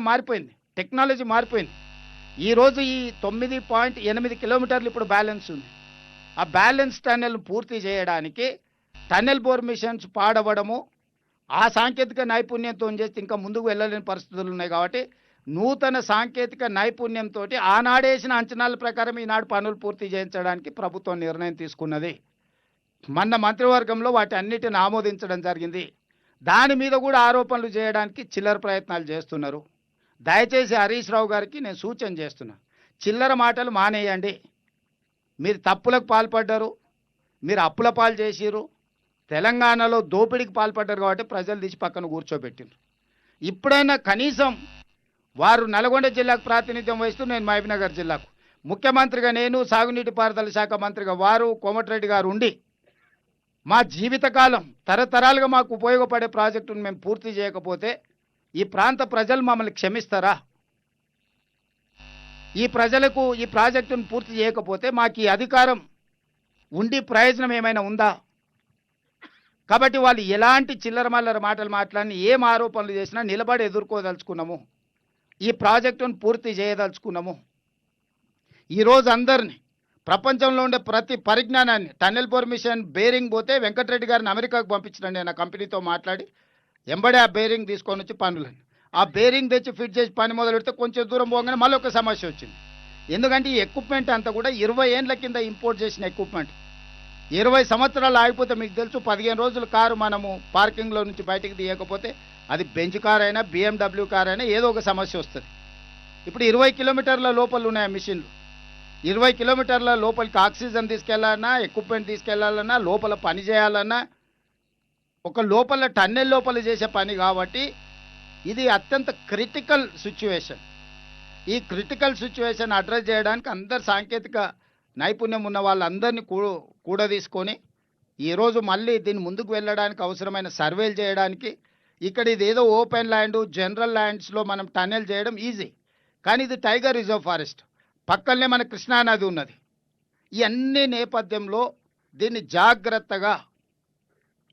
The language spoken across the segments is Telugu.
మారిపోయింది, టెక్నాలజీ మారిపోయింది. ఈరోజు ఈ 9.8 కిలోమీటర్లు ఇప్పుడు బ్యాలెన్స్ ఉంది. ఆ బ్యాలెన్స్ టన్నెల్ను పూర్తి చేయడానికి టన్నెల్ బోర్ మిషన్స్ పాడవడము, ఆ సాంకేతిక నైపుణ్యంతో చేస్తే ఇంకా ముందుకు వెళ్ళలేని పరిస్థితులు ఉన్నాయి. కాబట్టి నూతన సాంకేతిక నైపుణ్యంతో ఆనాడేసిన అంచనాల ప్రకారం ఈనాడు పనులు పూర్తి చేయించడానికి ప్రభుత్వం నిర్ణయం తీసుకున్నది. మొన్న మంత్రివర్గంలో వాటి అన్నిటిని ఆమోదించడం జరిగింది. దాని మీద కూడా ఆరోపణలు చేయడానికి చిల్లర ప్రయత్నాలు చేస్తున్నారు. దయచేసి హరీష్ రావు గారికి నేను సూచన చేస్తున్నా, చిల్లర మాటలు మానేయండి. మీరు తప్పులకు పాల్పడ్డారు, మీరు అప్పుల పాలు చేసిరు, తెలంగాణలో దోపిడీకి పాల్పడ్డారు. కాబట్టి ప్రజలు తీసి పక్కన కూర్చోబెట్టిండ్రు. ఇప్పుడైనా కనీసం వారు నల్గొండ జిల్లాకు ప్రాతినిధ్యం వహిస్తూ నేను మహబూబ్నగర్ జిల్లాకు ముఖ్యమంత్రిగా నేను, సాగునీటి పారుదల శాఖ మంత్రిగా వారు, కోమటిరెడ్డి గారు ఉండి మా జీవితకాలం తరతరాలుగా మాకు ఉపయోగపడే ప్రాజెక్టును మేము పూర్తి చేయకపోతే ఈ ప్రాంత ప్రజలు మమ్మల్ని క్షమిస్తారా? ఈ ప్రజలకు ఈ ప్రాజెక్టును పూర్తి చేయకపోతే మాకు ఈ అధికారం ఉండి ప్రయోజనం ఏమైనా ఉందా? కాబట్టి వాళ్ళు ఎలాంటి చిల్లర మల్లర మాటలు మాట్లాడి ఏం ఆరోపణలు చేసినా నిలబడి ఎదుర్కోదలుచుకున్నాము. ఈ ప్రాజెక్టును పూర్తి చేయదలుచుకున్నాము. ఈరోజు అందరినీ ప్రపంచంలో ఉండే ప్రతి పరిజ్ఞానాన్ని టన్నెల్ బోర్ మిషన్ బేరింగ్ పోతే వెంకటరెడ్డి గారిని అమెరికాకు పంపించినండి. నేను ఆ కంపెనీతో మాట్లాడి ఎంబడే ఆ బేరింగ్ తీసుకొని వచ్చి పనులని ఆ బేరింగ్ తెచ్చి ఫిట్ చేసి పని మొదలు పెడితే కొంచెం దూరం పోగానే మళ్ళీ ఒక సమస్య వచ్చింది. ఎందుకంటే ఈ ఎక్విప్మెంట్ అంతా కూడా 20 ఏండ్ల కింద ఇంపోర్ట్ చేసిన ఎక్విప్మెంట్. 20 సంవత్సరాలు ఆగిపోతే మీకు తెలుసు 15 రోజుల కారు మనము పార్కింగ్లో నుంచి బయటికి తీయకపోతే అది బెంచ్ కార్ అయినా BMW కార్ అయినా ఏదో ఒక సమస్య వస్తుంది. ఇప్పుడు 20 కిలోమీటర్ల లోపల ఉన్నాయి మిషన్లు. 20 కిలోమీటర్ల లోపలికి ఆక్సిజన్ తీసుకెళ్లాలన్నా, ఎక్విప్మెంట్ తీసుకెళ్లాలన్నా, లోపల పని చేయాలన్నా ఒక లోపల టన్నెల్ లోపల చేసే పని. కాబట్టి ఇది అత్యంత క్రిటికల్ సిచ్యువేషన్. ఈ క్రిటికల్ సిచ్యువేషన్ అడ్రస్ చేయడానికి అందరు సాంకేతిక నైపుణ్యం ఉన్న వాళ్ళందరినీ కూడా తీసుకొని ఈరోజు మళ్ళీ దీన్ని ముందుకు వెళ్ళడానికి అవసరమైన సర్వేలు చేయడానికి ఇక్కడ ఇది ఏదో ఓపెన్ ల్యాండ్ జనరల్ ల్యాండ్స్లో మనం టన్నెల్ చేయడం ఈజీ. కానీ ఇది టైగర్ రిజర్వ్ ఫారెస్ట్, పక్కనే మన కృష్ణానది ఉన్నది. ఈ అన్ని నేపథ్యంలో దీన్ని జాగ్రత్తగా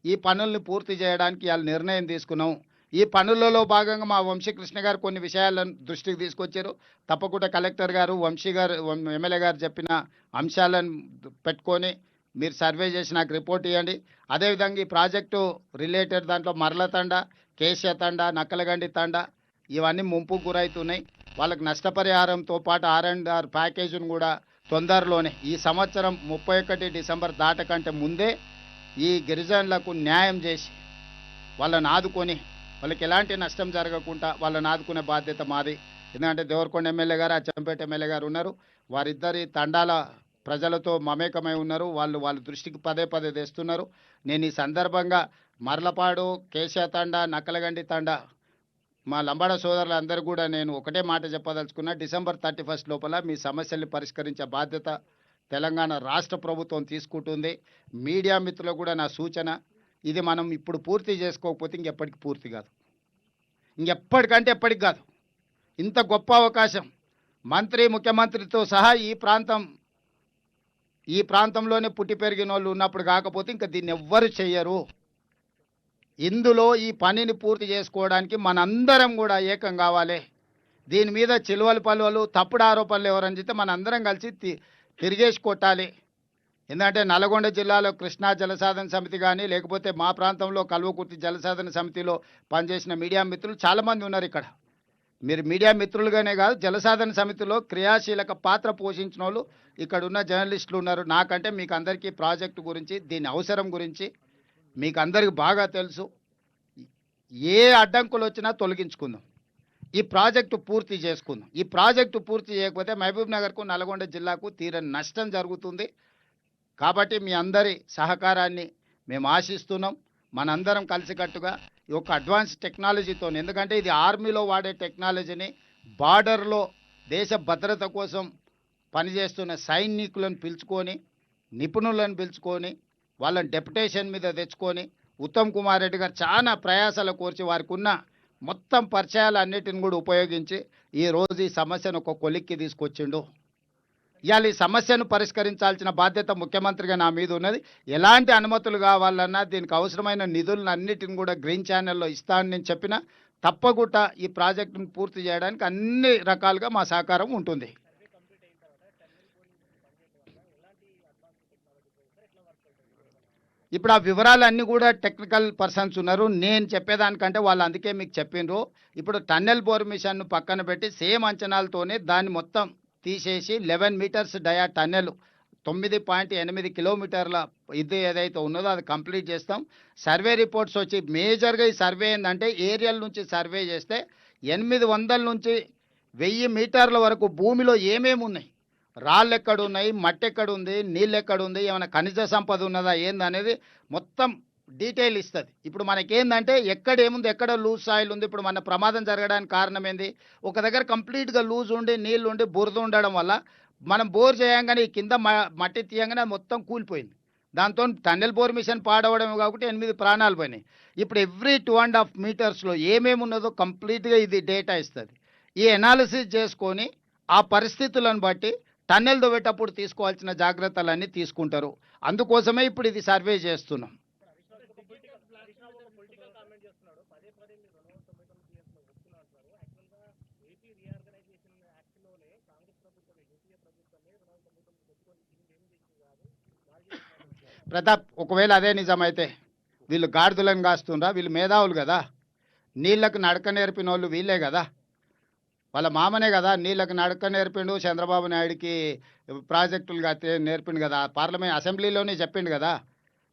ఈ పనుల్ని పూర్తి చేయడానికి ఇవాళ నిర్ణయం తీసుకున్నాం. ఈ పనులలో భాగంగా మా వంశీకృష్ణ గారు కొన్ని విషయాలను దృష్టికి తీసుకొచ్చారు. తప్పకుండా కలెక్టర్ గారు, వంశీ గారు, ఎమ్మెల్యే గారు చెప్పిన అంశాలను పెట్టుకొని మీరు సర్వే చేసి నాకు రిపోర్ట్ ఇవ్వండి. అదేవిధంగా ఈ ప్రాజెక్టు రిలేటెడ్ దాంట్లో మరల తండ, కేశ తండ, నక్కలగండి తండ ఇవన్నీ ముంపుకు గురవుతున్నాయి. వాళ్ళకి నష్టపరిహారంతో పాటు R&R ప్యాకేజీని కూడా తొందరలోనే ఈ సంవత్సరం 31 డిసెంబర్ దాటకంటే ముందే ఈ గిరిజనులకు న్యాయం చేసి వాళ్ళని ఆదుకొని వాళ్ళకి ఎలాంటి నష్టం జరగకుండా వాళ్ళని ఆదుకునే బాధ్యత మాది. ఎందుకంటే దేవరకొండ ఎమ్మెల్యే గారు, అచ్చంపేట ఎమ్మెల్యే గారు ఉన్నారు. వారిద్దరి తండాల ప్రజలతో మమేకమై ఉన్నారు. వాళ్ళ దృష్టికి పదే పదే తెస్తున్నారు. నేను ఈ సందర్భంగా మర్లపాడు, కేశ తండ, నక్కలగండి తండ మా లంబాడ సోదరులందరూ కూడా నేను ఒకటే మాట చెప్పదలుచుకున్నా. డిసెంబర్ 31 లోపల మీ సమస్యల్ని పరిష్కరించే బాధ్యత తెలంగాణ రాష్ట్ర ప్రభుత్వం తీసుకుంటుంది. మీడియా మిత్రులకు కూడా నా సూచన, ఇది మనం ఇప్పుడు పూర్తి చేసుకోకపోతే ఇంకెప్పటికి పూర్తి కాదు, ఇంకెప్పటికంటే ఎప్పటికి కాదు. ఇంత గొప్ప అవకాశం మంత్రి, ముఖ్యమంత్రితో సహా ఈ ప్రాంతంలోనే పుట్టి పెరిగిన వాళ్ళు ఉన్నప్పుడు కాకపోతే ఇంకా దీన్ని ఎవ్వరు చెయ్యరు. ఇందులో ఈ పనిని పూర్తి చేసుకోవడానికి మనందరం కూడా ఏకం కావాలి. దీని మీద చిలువలు పలువలు తప్పుడు ఆరోపణలు ఎవరని చెప్తే మనందరం కలిసి తిరిగేసి కొట్టాలి. ఎందుకంటే నల్గొండ జిల్లాలో కృష్ణా జలసాధన సమితి కానీ లేకపోతే మా ప్రాంతంలో కల్వకుర్తి జలసాధన సమితిలో పనిచేసిన మీడియా మిత్రులు చాలామంది ఉన్నారు. ఇక్కడ మీరు మీడియా మిత్రులుగానే కాదు, జలసాధన సమితిలో క్రియాశీలక పాత్ర పోషించిన వాళ్ళు ఇక్కడ ఉన్న జర్నలిస్టులు ఉన్నారు. నాకంటే మీకు అందరికీ ప్రాజెక్టు గురించి, దీని అవసరం గురించి మీకు అందరికీ బాగా తెలుసు. ఏ అడ్డంకులు వచ్చినా తొలగించుకుందాం, ఈ ప్రాజెక్టు పూర్తి చేసుకుందాం. ఈ ప్రాజెక్టు పూర్తి చేయకపోతే మహబూబ్నగర్కు, నల్గొండ జిల్లాకు తీరని నష్టం జరుగుతుంది. కాబట్టి మీ అందరి సహకారాన్ని మేము ఆశిస్తున్నాం. మనందరం కలిసికట్టుగా ఈ ఒక అడ్వాన్స్ టెక్నాలజీతో, ఎందుకంటే ఇది ఆర్మీలో వాడే టెక్నాలజీని బార్డర్లో దేశ భద్రత కోసం పనిచేస్తున్న సైనికులను పిలుచుకొని, నిపుణులను పిలుచుకొని, వాళ్ళని డెప్యుటేషన్ మీద తెచ్చుకొని ఉత్తమ్ కుమార్ రెడ్డి గారు చాలా ప్రయాసాలు కోర్చి వారికి ఉన్న మొత్తం పరిచయాలన్నిటిని కూడా ఉపయోగించి ఈరోజు ఈ సమస్యను ఒక కొలిక్కి తీసుకొచ్చిండు. ఇవాళ ఈ సమస్యను పరిష్కరించాల్సిన బాధ్యత ముఖ్యమంత్రిగా నా మీద ఉన్నది. ఎలాంటి అనుమతులు కావాలన్నా దీనికి అవసరమైన నిధులను అన్నిటిని కూడా గ్రీన్ ఛానల్లో ఇస్తానని నేను చెప్పిన, తప్పకుండా ఈ ప్రాజెక్టును పూర్తి చేయడానికి అన్ని రకాలుగా మా సహకారం ఉంటుంది. ఇప్పుడు ఆ వివరాలన్నీ కూడా టెక్నికల్ పర్సన్స్ ఉన్నారు. నేను చెప్పేదానికంటే వాళ్ళు అందుకే మీకు చెప్పిండ్రు. ఇప్పుడు టన్నెల్ బోర్ మిషన్ను పక్కన పెట్టి సేమ్ అంచనాలతోనే దాన్ని మొత్తం తీసేసి 11 మీటర్స్ డయా టన్నెల్ 9.8 కిలోమీటర్ల ఇది ఏదైతే ఉన్నదో అది కంప్లీట్ చేస్తాం. సర్వే రిపోర్ట్స్ వచ్చి మేజర్గా ఈ సర్వే ఏంటంటే ఏరియల్ నుంచి సర్వే చేస్తే 800 నుంచి 1000 మీటర్ల వరకు భూమిలో ఏమేమి ఉన్నాయి, రాళ్ళు ఎక్కడున్నాయి, మట్టి ఎక్కడుంది, నీళ్ళు ఎక్కడుంది, ఏమైనా ఖనిజ సంపద ఉన్నదా ఏందనేది మొత్తం డీటెయిల్ ఇస్తుంది. ఇప్పుడు మనకేందంటే ఎక్కడ ఏముంది, ఎక్కడ లూజ్ సాయిల్ ఉంది. ఇప్పుడు మన ప్రమాదం జరగడానికి కారణం ఏంది, ఒక దగ్గర కంప్లీట్గా లూజ్ ఉండి నీళ్ళు ఉండి బురద ఉండడం వల్ల మనం బోర్ చేయంగానే ఈ కింద మట్టి తీయంగానే అది మొత్తం కూలిపోయింది. దాంతో టన్నెల్ బోర్ మిషన్ పాడవడమే కాబట్టి 8 ప్రాణాలు పోయినాయి. ఇప్పుడు ఎవ్రీ 2.5 మీటర్స్లో ఏమేమి ఉన్నదో కంప్లీట్గా ఇది డేటా ఇస్తుంది. ఈ ఎనాలిసిస్ చేసుకొని ఆ పరిస్థితులను బట్టి టన్నెల్ దవ్వేటప్పుడు తీసుకోవాల్సిన జాగ్రత్తలన్నీ తీసుకుంటారు. అందుకోసమే ఇప్పుడు ఇది సర్వే చేస్తున్నాం. ప్రతాప్, ఒకవేళ అదే నిజమైతే వీళ్ళు గాడిదలను కాస్తుండ్రా? వీళ్ళు మేధావులు కదా, నీళ్ళకు నడక నేర్పిన వాళ్ళు వీళ్ళే కదా, వాళ్ళ మామనే కదా నీళ్ళకి నడక నేర్పిండు, చంద్రబాబు నాయుడికి ప్రాజెక్టులు నేర్పిండు కదా, పార్లమెంట్ అసెంబ్లీలోనే చెప్పిండు కదా.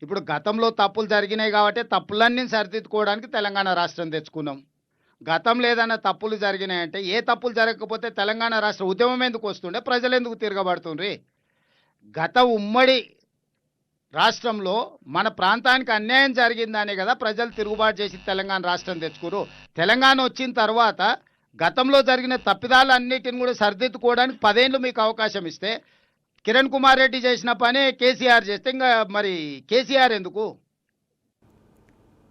ఇప్పుడు గతంలో తప్పులు జరిగినాయి కాబట్టి తప్పులన్నీ సరిదిద్దుకోవడానికి తెలంగాణ రాష్ట్రం తెచ్చుకున్నాం. గతంలో ఏదైనా తప్పులు జరిగినాయంటే ఏ తప్పులు జరగకపోతే తెలంగాణ రాష్ట్ర ఉద్యమం ఎందుకు వస్తుండే, ప్రజలు ఎందుకు తిరగబడుతుండ్రి? గత ఉమ్మడి రాష్ట్రంలో మన ప్రాంతానికి అన్యాయం జరిగిందనే కదా ప్రజలు తిరుగుబాటు చేసి తెలంగాణ రాష్ట్రం తెచ్చుకోరు. తెలంగాణ వచ్చిన తర్వాత గతంలో జరిగిన తప్పిదాలన్నిటిని కూడా సరిదిద్దుకోవడానికి 10 ఏళ్ళు మీకు అవకాశం ఇస్తే కిరణ్ కుమార్ రెడ్డి చేసిన పని కేసీఆర్ చేస్తే ఇంకా మరి కేసీఆర్ ఎందుకు?